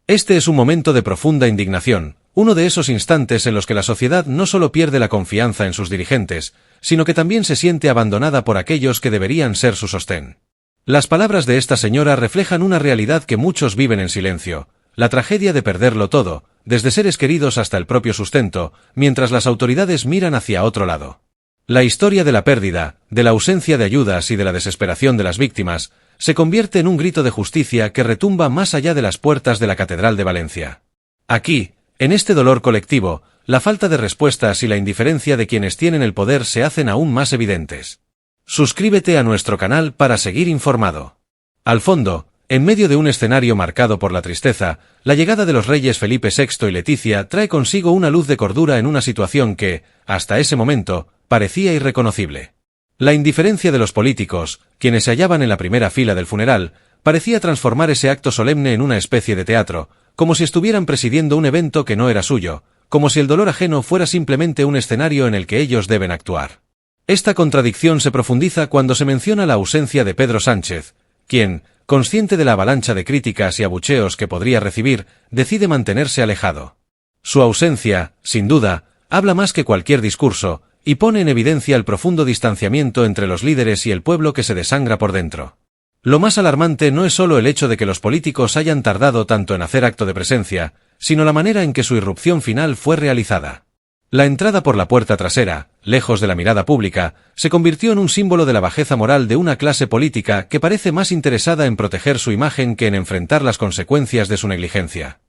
Este es un momento de profunda indignación, uno de esos instantes en los que la sociedad no solo pierde la confianza en sus dirigentes, sino que también se siente abandonada por aquellos que deberían ser su sostén. Las palabras de esta señora reflejan una realidad que muchos viven en silencio, la tragedia de perderlo todo, desde seres queridos hasta el propio sustento, mientras las autoridades miran hacia otro lado. La historia de la pérdida, de la ausencia de ayudas y de la desesperación de las víctimas, se convierte en un grito de justicia que retumba más allá de las puertas de la Catedral de Valencia. Aquí, en este dolor colectivo, la falta de respuestas y la indiferencia de quienes tienen el poder se hacen aún más evidentes. Suscríbete a nuestro canal para seguir informado. Al fondo, en medio de un escenario marcado por la tristeza, la llegada de los reyes Felipe VI y Leticia trae consigo una luz de cordura en una situación que, hasta ese momento, parecía irreconocible. La indiferencia de los políticos, quienes se hallaban en la primera fila del funeral, parecía transformar ese acto solemne en una especie de teatro, como si estuvieran presidiendo un evento que no era suyo, como si el dolor ajeno fuera simplemente un escenario en el que ellos deben actuar. Esta contradicción se profundiza cuando se menciona la ausencia de Pedro Sánchez, quien, consciente de la avalancha de críticas y abucheos que podría recibir, decide mantenerse alejado. Su ausencia, sin duda, habla más que cualquier discurso, y pone en evidencia el profundo distanciamiento entre los líderes y el pueblo que se desangra por dentro. Lo más alarmante no es solo el hecho de que los políticos hayan tardado tanto en hacer acto de presencia, sino la manera en que su irrupción final fue realizada. La entrada por la puerta trasera, lejos de la mirada pública, se convirtió en un símbolo de la bajeza moral de una clase política que parece más interesada en proteger su imagen que en enfrentar las consecuencias de su negligencia.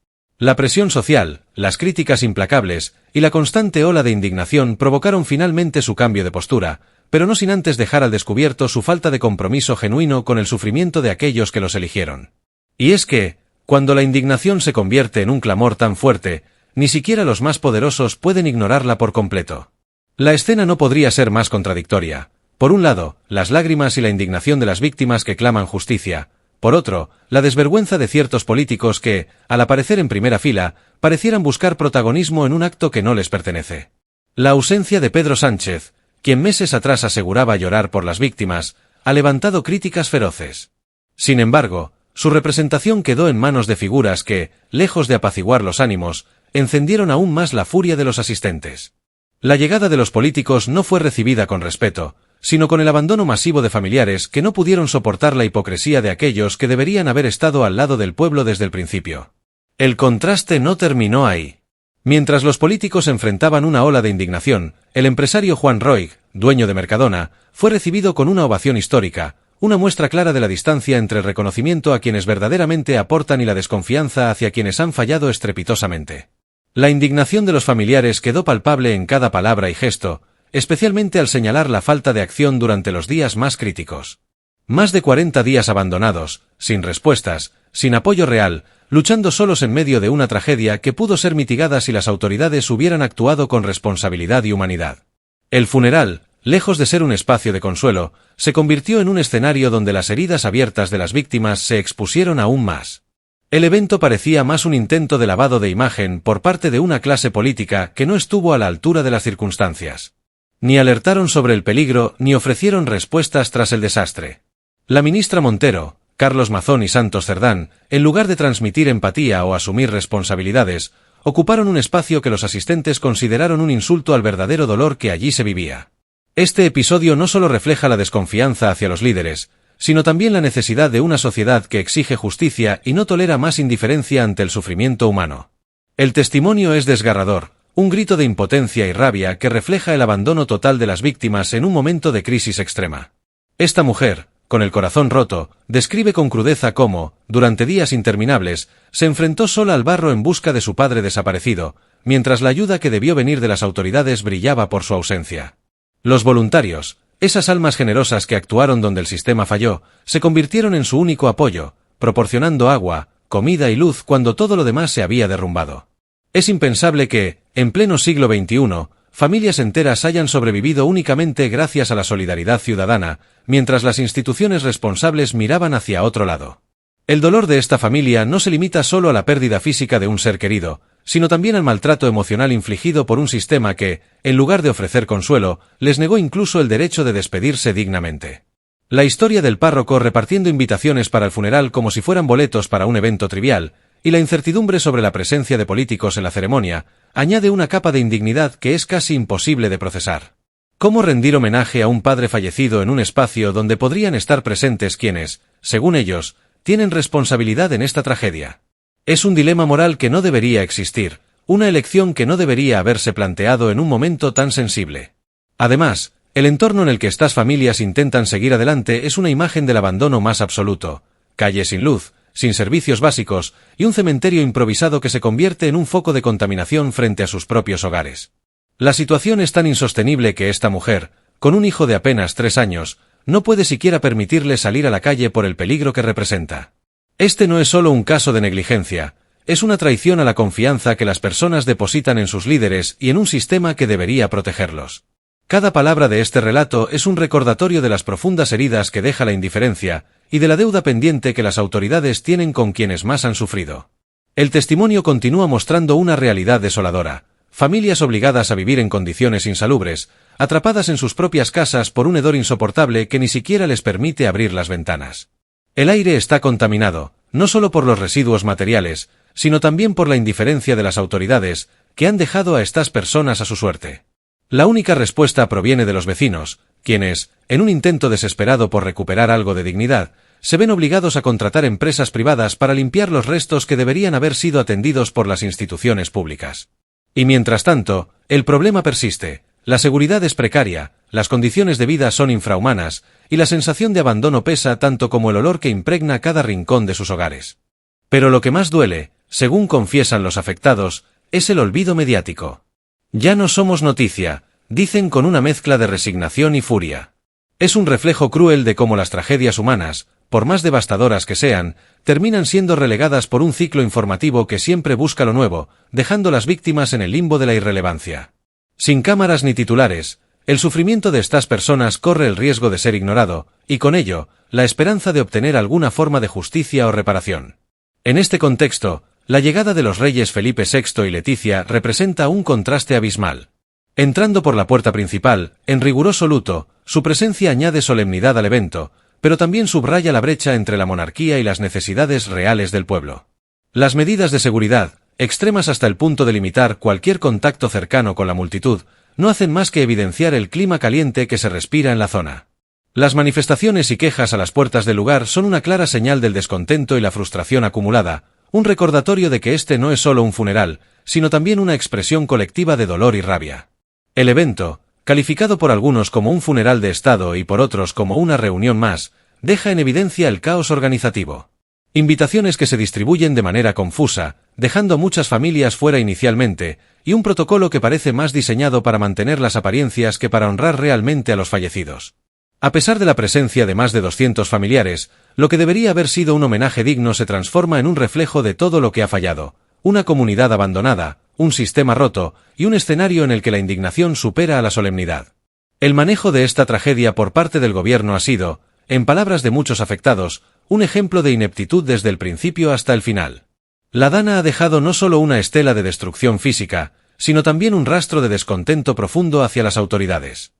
La presión social, las críticas implacables y la constante ola de indignación provocaron finalmente su cambio de postura, pero no sin antes dejar al descubierto su falta de compromiso genuino con el sufrimiento de aquellos que los eligieron. Y es que, cuando la indignación se convierte en un clamor tan fuerte, ni siquiera los más poderosos pueden ignorarla por completo. La escena no podría ser más contradictoria. Por un lado, las lágrimas y la indignación de las víctimas que claman justicia. Por otro, la desvergüenza de ciertos políticos que, al aparecer en primera fila, parecieran buscar protagonismo en un acto que no les pertenece. La ausencia de Pedro Sánchez, quien meses atrás aseguraba llorar por las víctimas, ha levantado críticas feroces. Sin embargo, su representación quedó en manos de figuras que, lejos de apaciguar los ánimos, encendieron aún más la furia de los asistentes. La llegada de los políticos no fue recibida con respeto, sino con el abandono masivo de familiares que no pudieron soportar la hipocresía de aquellos que deberían haber estado al lado del pueblo desde el principio. El contraste no terminó ahí. Mientras los políticos enfrentaban una ola de indignación, el empresario Juan Roig, dueño de Mercadona, fue recibido con una ovación histórica, una muestra clara de la distancia entre el reconocimiento a quienes verdaderamente aportan y la desconfianza hacia quienes han fallado estrepitosamente. La indignación de los familiares quedó palpable en cada palabra y gesto, especialmente al señalar la falta de acción durante los días más críticos. Más de 40 días abandonados, sin respuestas, sin apoyo real, luchando solos en medio de una tragedia que pudo ser mitigada si las autoridades hubieran actuado con responsabilidad y humanidad. El funeral, lejos de ser un espacio de consuelo, se convirtió en un escenario donde las heridas abiertas de las víctimas se expusieron aún más. El evento parecía más un intento de lavado de imagen por parte de una clase política que no estuvo a la altura de las circunstancias. Ni alertaron sobre el peligro ni ofrecieron respuestas tras el desastre. La ministra Montero, Carlos Mazón y Santos Cerdán, en lugar de transmitir empatía o asumir responsabilidades, ocuparon un espacio que los asistentes consideraron un insulto al verdadero dolor que allí se vivía. Este episodio no solo refleja la desconfianza hacia los líderes, sino también la necesidad de una sociedad que exige justicia y no tolera más indiferencia ante el sufrimiento humano. El testimonio es desgarrador, un grito de impotencia y rabia que refleja el abandono total de las víctimas en un momento de crisis extrema. Esta mujer, con el corazón roto, describe con crudeza cómo, durante días interminables, se enfrentó sola al barro en busca de su padre desaparecido, mientras la ayuda que debió venir de las autoridades brillaba por su ausencia. Los voluntarios, esas almas generosas que actuaron donde el sistema falló, se convirtieron en su único apoyo, proporcionando agua, comida y luz cuando todo lo demás se había derrumbado. Es impensable que, en pleno siglo XXI, familias enteras hayan sobrevivido únicamente gracias a la solidaridad ciudadana, mientras las instituciones responsables miraban hacia otro lado. El dolor de esta familia no se limita solo a la pérdida física de un ser querido, sino también al maltrato emocional infligido por un sistema que, en lugar de ofrecer consuelo, les negó incluso el derecho de despedirse dignamente. La historia del párroco repartiendo invitaciones para el funeral como si fueran boletos para un evento trivial, y la incertidumbre sobre la presencia de políticos en la ceremonia añade una capa de indignidad que es casi imposible de procesar. ¿Cómo rendir homenaje a un padre fallecido en un espacio donde podrían estar presentes quienes, según ellos, tienen responsabilidad en esta tragedia? Es un dilema moral que no debería existir, una elección que no debería haberse planteado en un momento tan sensible. Además, el entorno en el que estas familias intentan seguir adelante es una imagen del abandono más absoluto: calles sin luz, sin servicios básicos, y un cementerio improvisado que se convierte en un foco de contaminación frente a sus propios hogares. La situación es tan insostenible que esta mujer, con un hijo de apenas 3 años, no puede siquiera permitirle salir a la calle por el peligro que representa. Este no es solo un caso de negligencia, es una traición a la confianza que las personas depositan en sus líderes y en un sistema que debería protegerlos. Cada palabra de este relato es un recordatorio de las profundas heridas que deja la indiferencia y de la deuda pendiente que las autoridades tienen con quienes más han sufrido. El testimonio continúa mostrando una realidad desoladora: familias obligadas a vivir en condiciones insalubres, atrapadas en sus propias casas por un hedor insoportable que ni siquiera les permite abrir las ventanas. El aire está contaminado, no solo por los residuos materiales, sino también por la indiferencia de las autoridades, que han dejado a estas personas a su suerte. La única respuesta proviene de los vecinos, quienes, en un intento desesperado por recuperar algo de dignidad, se ven obligados a contratar empresas privadas para limpiar los restos que deberían haber sido atendidos por las instituciones públicas. Y mientras tanto, el problema persiste: la seguridad es precaria, las condiciones de vida son infrahumanas, y la sensación de abandono pesa tanto como el olor que impregna cada rincón de sus hogares. Pero lo que más duele, según confiesan los afectados, es el olvido mediático. Ya no somos noticia, dicen con una mezcla de resignación y furia. Es un reflejo cruel de cómo las tragedias humanas, por más devastadoras que sean, terminan siendo relegadas por un ciclo informativo que siempre busca lo nuevo, dejando las víctimas en el limbo de la irrelevancia. Sin cámaras ni titulares, el sufrimiento de estas personas corre el riesgo de ser ignorado, y con ello, la esperanza de obtener alguna forma de justicia o reparación. En este contexto, la llegada de los reyes Felipe VI y Leticia representa un contraste abismal. Entrando por la puerta principal, en riguroso luto, su presencia añade solemnidad al evento, pero también subraya la brecha entre la monarquía y las necesidades reales del pueblo. Las medidas de seguridad, extremas hasta el punto de limitar cualquier contacto cercano con la multitud, no hacen más que evidenciar el clima caliente que se respira en la zona. Las manifestaciones y quejas a las puertas del lugar son una clara señal del descontento y la frustración acumulada, un recordatorio de que este no es solo un funeral, sino también una expresión colectiva de dolor y rabia. El evento, calificado por algunos como un funeral de Estado y por otros como una reunión más, deja en evidencia el caos organizativo. Invitaciones que se distribuyen de manera confusa, dejando muchas familias fuera inicialmente, y un protocolo que parece más diseñado para mantener las apariencias que para honrar realmente a los fallecidos. A pesar de la presencia de más de 200 familiares, lo que debería haber sido un homenaje digno se transforma en un reflejo de todo lo que ha fallado: una comunidad abandonada, un sistema roto, y un escenario en el que la indignación supera a la solemnidad. El manejo de esta tragedia por parte del gobierno ha sido, en palabras de muchos afectados, un ejemplo de ineptitud desde el principio hasta el final. La Dana ha dejado no solo una estela de destrucción física, sino también un rastro de descontento profundo hacia las autoridades.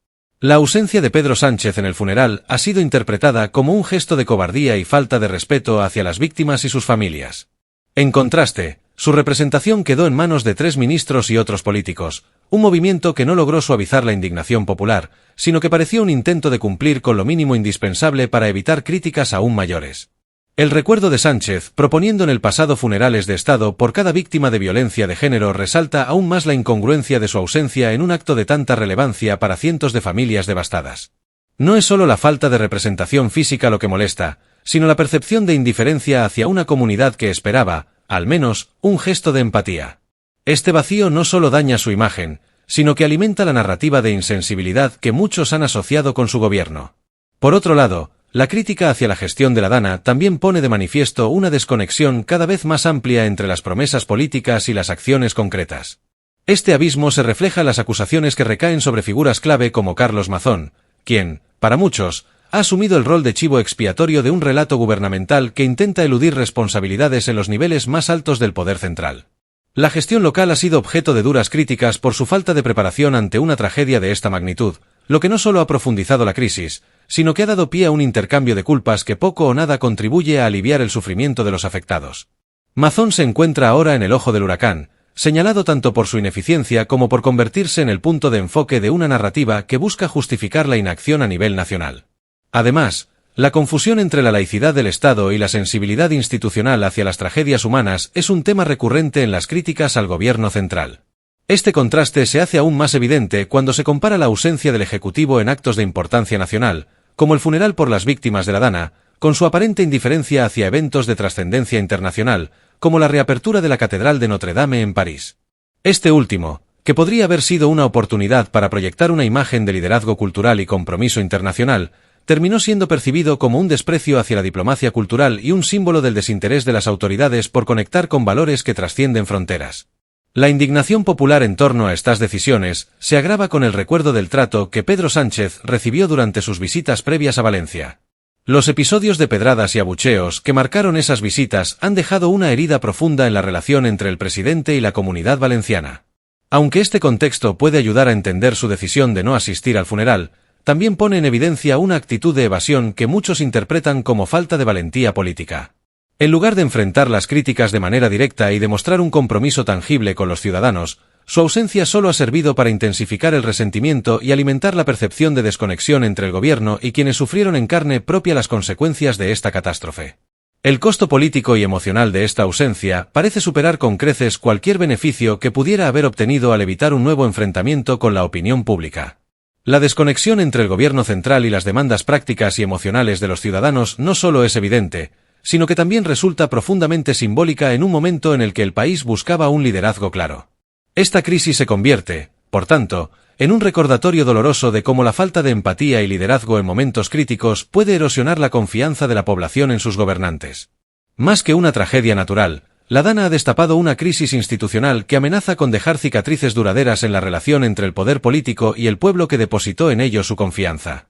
La ausencia de Pedro Sánchez en el funeral ha sido interpretada como un gesto de cobardía y falta de respeto hacia las víctimas y sus familias. En contraste, su representación quedó en manos de 3 ministros y otros políticos, un movimiento que no logró suavizar la indignación popular, sino que pareció un intento de cumplir con lo mínimo indispensable para evitar críticas aún mayores. El recuerdo de Sánchez, proponiendo en el pasado funerales de Estado por cada víctima de violencia de género, resalta aún más la incongruencia de su ausencia en un acto de tanta relevancia para cientos de familias devastadas. No es solo la falta de representación física lo que molesta, sino la percepción de indiferencia hacia una comunidad que esperaba, al menos, un gesto de empatía. Este vacío no solo daña su imagen, sino que alimenta la narrativa de insensibilidad que muchos han asociado con su gobierno. Por otro lado, la crítica hacia la gestión de la Dana también pone de manifiesto una desconexión cada vez más amplia entre las promesas políticas y las acciones concretas. Este abismo se refleja en las acusaciones que recaen sobre figuras clave como Carlos Mazón, quien, para muchos, ha asumido el rol de chivo expiatorio de un relato gubernamental que intenta eludir responsabilidades en los niveles más altos del poder central. La gestión local ha sido objeto de duras críticas por su falta de preparación ante una tragedia de esta magnitud, lo que no solo ha profundizado la crisis, sino que ha dado pie a un intercambio de culpas que poco o nada contribuye a aliviar el sufrimiento de los afectados. Mazón se encuentra ahora en el ojo del huracán, señalado tanto por su ineficiencia como por convertirse en el punto de enfoque de una narrativa que busca justificar la inacción a nivel nacional. Además, la confusión entre la laicidad del Estado y la sensibilidad institucional hacia las tragedias humanas es un tema recurrente en las críticas al gobierno central. Este contraste se hace aún más evidente cuando se compara la ausencia del Ejecutivo en actos de importancia nacional, como el funeral por las víctimas de la Dana, con su aparente indiferencia hacia eventos de trascendencia internacional, como la reapertura de la Catedral de Notre Dame en París. Este último, que podría haber sido una oportunidad para proyectar una imagen de liderazgo cultural y compromiso internacional, terminó siendo percibido como un desprecio hacia la diplomacia cultural y un símbolo del desinterés de las autoridades por conectar con valores que trascienden fronteras. La indignación popular en torno a estas decisiones se agrava con el recuerdo del trato que Pedro Sánchez recibió durante sus visitas previas a Valencia. Los episodios de pedradas y abucheos que marcaron esas visitas han dejado una herida profunda en la relación entre el presidente y la comunidad valenciana. Aunque este contexto puede ayudar a entender su decisión de no asistir al funeral, también pone en evidencia una actitud de evasión que muchos interpretan como falta de valentía política. En lugar de enfrentar las críticas de manera directa y demostrar un compromiso tangible con los ciudadanos, su ausencia solo ha servido para intensificar el resentimiento y alimentar la percepción de desconexión entre el gobierno y quienes sufrieron en carne propia las consecuencias de esta catástrofe. El costo político y emocional de esta ausencia parece superar con creces cualquier beneficio que pudiera haber obtenido al evitar un nuevo enfrentamiento con la opinión pública. La desconexión entre el gobierno central y las demandas prácticas y emocionales de los ciudadanos no solo es evidente, sino que también resulta profundamente simbólica en un momento en el que el país buscaba un liderazgo claro. Esta crisis se convierte, por tanto, en un recordatorio doloroso de cómo la falta de empatía y liderazgo en momentos críticos puede erosionar la confianza de la población en sus gobernantes. Más que una tragedia natural, la Dana ha destapado una crisis institucional que amenaza con dejar cicatrices duraderas en la relación entre el poder político y el pueblo que depositó en ello su confianza.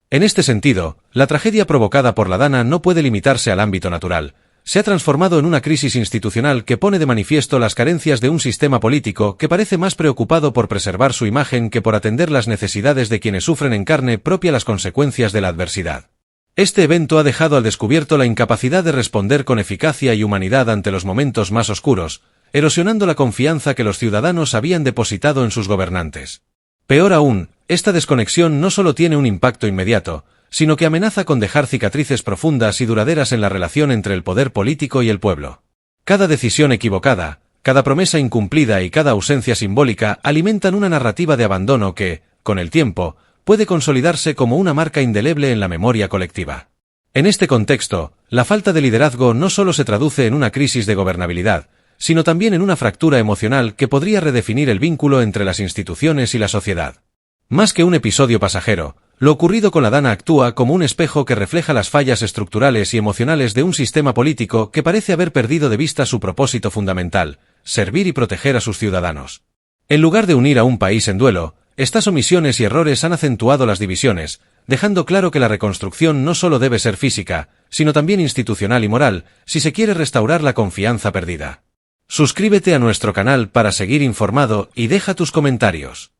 En este sentido, la tragedia provocada por la Dana no puede limitarse al ámbito natural. Se ha transformado en una crisis institucional que pone de manifiesto las carencias de un sistema político que parece más preocupado por preservar su imagen que por atender las necesidades de quienes sufren en carne propia las consecuencias de la adversidad. Este evento ha dejado al descubierto la incapacidad de responder con eficacia y humanidad ante los momentos más oscuros, erosionando la confianza que los ciudadanos habían depositado en sus gobernantes. Peor aún, esta desconexión no solo tiene un impacto inmediato, sino que amenaza con dejar cicatrices profundas y duraderas en la relación entre el poder político y el pueblo. Cada decisión equivocada, cada promesa incumplida y cada ausencia simbólica alimentan una narrativa de abandono que, con el tiempo, puede consolidarse como una marca indeleble en la memoria colectiva. En este contexto, la falta de liderazgo no solo se traduce en una crisis de gobernabilidad, sino también en una fractura emocional que podría redefinir el vínculo entre las instituciones y la sociedad. Más que un episodio pasajero, lo ocurrido con la Dana actúa como un espejo que refleja las fallas estructurales y emocionales de un sistema político que parece haber perdido de vista su propósito fundamental, servir y proteger a sus ciudadanos. En lugar de unir a un país en duelo, estas omisiones y errores han acentuado las divisiones, dejando claro que la reconstrucción no solo debe ser física, sino también institucional y moral, si se quiere restaurar la confianza perdida. Suscríbete a nuestro canal para seguir informado y deja tus comentarios.